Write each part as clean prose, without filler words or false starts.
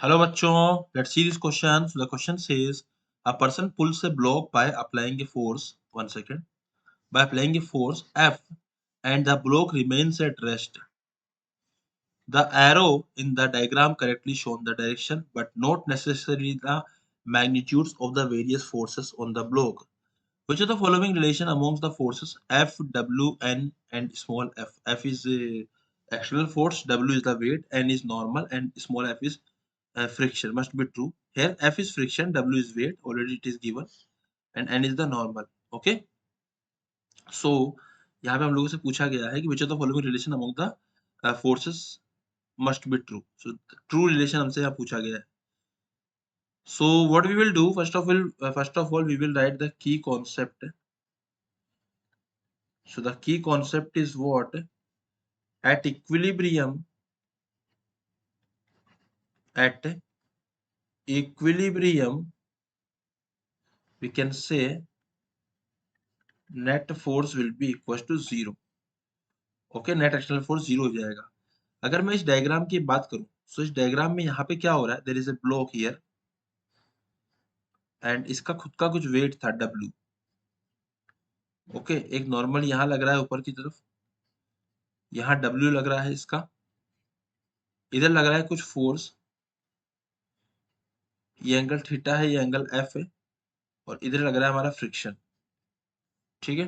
Hello बच्चों, let's see this question. So the question says a person pulls a block by applying a force. 1 second. By applying a force F, and the block remains at rest. The arrow in the diagram correctly shown the direction, but not necessarily the magnitudes of the various forces on the block. Which of the following relation amongst the forces F, W, N, and small f? F is external force, W is the weight, N is normal, and small f is friction. Must be true. Here F is friction, W is weight, already it is given, and N is the normal. Okay. So यहाँ पे हम लोगों से पूछा गया है कि which of the following relation among the forces must be true. So true relation हमसे यहाँ पूछा गया है. So what we will do first of all we will write the key concept. So the key concept is what? At equilibrium, we can say net force will be equal to 0. Okay, net external force 0 हो जाएगा. अगर मैं इस diagram की बात करूं, तो इस डायग्राम में यहाँ पे क्या हो रहा है? There is a block here and इसका खुद का कुछ वेट था W. ओके, एक नॉर्मल यहाँ लग रहा है ऊपर की तरफ, यहाँ W लग रहा है इसका, इधर लग रहा है कुछ फोर्स, ये एंगल थीटा है, ये एंगल F है, और इधर लग रहा है हमारा फ्रिक्शन. ठीक है,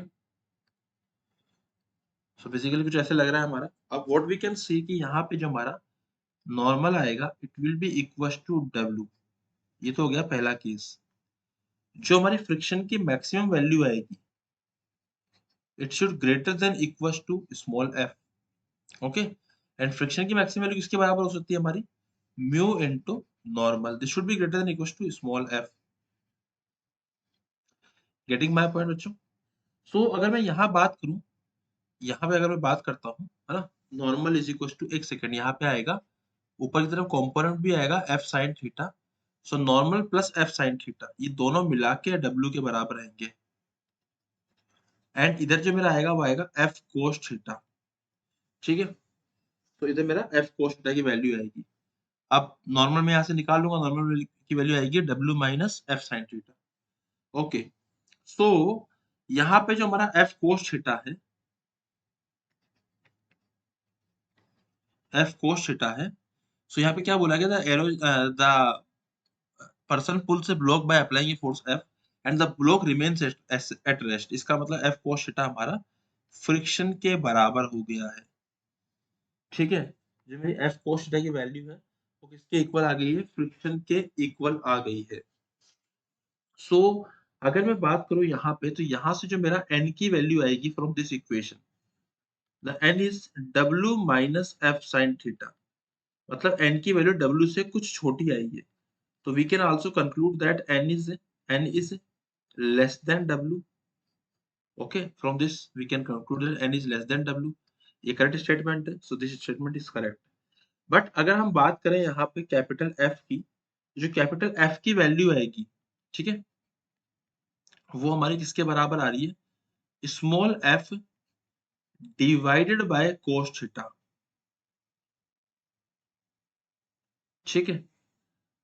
सो बेसिकली कुछ ऐसे लग रहा है हमारा. अब व्हाट वी कैन सी कि यहाँ पे जो हमारा नॉर्मल आएगा it will be equal to W. ये तो हो गया पहला केस. जो हमारी फ्रिक्शन की मैक्सिमम वैल्यू आएगी it should greater than equal to small f. Okay, and friction की मैक्सिमम वैल्यू किसके बराबर हो सकती है हमारी? Mu into normal. This should be greater than equal to small f. Getting my point बच्चों? सो अगर मैं यहाँ बात करूँ, यहाँ पे अगर मैं बात करता हूँ, है ना, नॉर्मल इज इक्वल टू, एक सेकंड, यहाँ पे आएगा ऊपर की तरफ कंपोनेंट भी आएगा f sin theta. So normal plus f sin theta, ये दोनों मिला के w के बराबर आएंगे. एंड इधर जो मेरा आएगा वो आएगा f cos थीटा. ठीक है, तो इधर मेरा f cos थीटा की वैल्यू आएगी. अब नॉर्मल में यहाँ से निकाल लूंगा, नॉर्मल की वैल्यू आएगी w minus f sin theta. Okay, so यहाँ पे जो हमारा f cos थीटा है, f cos थीटा है, सो यहाँ पे क्या बोला गया था? Arrow the person pulls a block by applying a force F and the block remains at rest. इसका मतलब f cos थीटा हमारा फ्रिक्शन के बराबर हो गया है. ठीक है, जो मेरी f cos थीटा की वैल्यू है वो किसके इक्वल आ गई है? फ्रिक्शन के इक्वल आ गई है. सो अगर मैं बात करूं यहाँ पे, तो यहाँ से जो मेरा n की वैल्यू आएगी from this equation, the n is w minus f sin theta. मतलब n की वैल्यू w से कुछ छोटी आई है. तो we can also conclude that n is less than w. Okay, from this we can conclude that n is less than w. ये correct statement है. So this statement is correct. But अगर हम बात करें यहाँ पे कैपिटल F की, जो कैपिटल F की वैल्यू आएगी, ठीक है, वो हमारी किसके बराबर आ रही है? Small f divided by cos theta. ठीक है,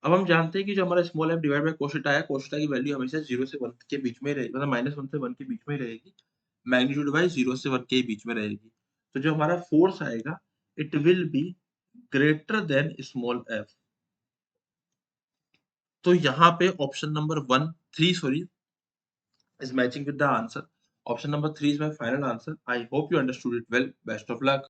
अब हम जानते हैं कि जो हमारा small f divide by cos theta है, cos थीटा की वैल्यू हमेशा 0 से 1 के बीच में रहेगी, मतलब -1 से 1 के बीच में रहेगी. मैग्नीट्यूड वाइज 0 से 1 के बीच में रहेगी. तो जो हमारा फोर्स आएगा it will B greater then small f. तो यहाँ पे option number 1 3 sorry is matching with the answer. Option number 3 is my final answer. I hope you understood it well. Best of luck.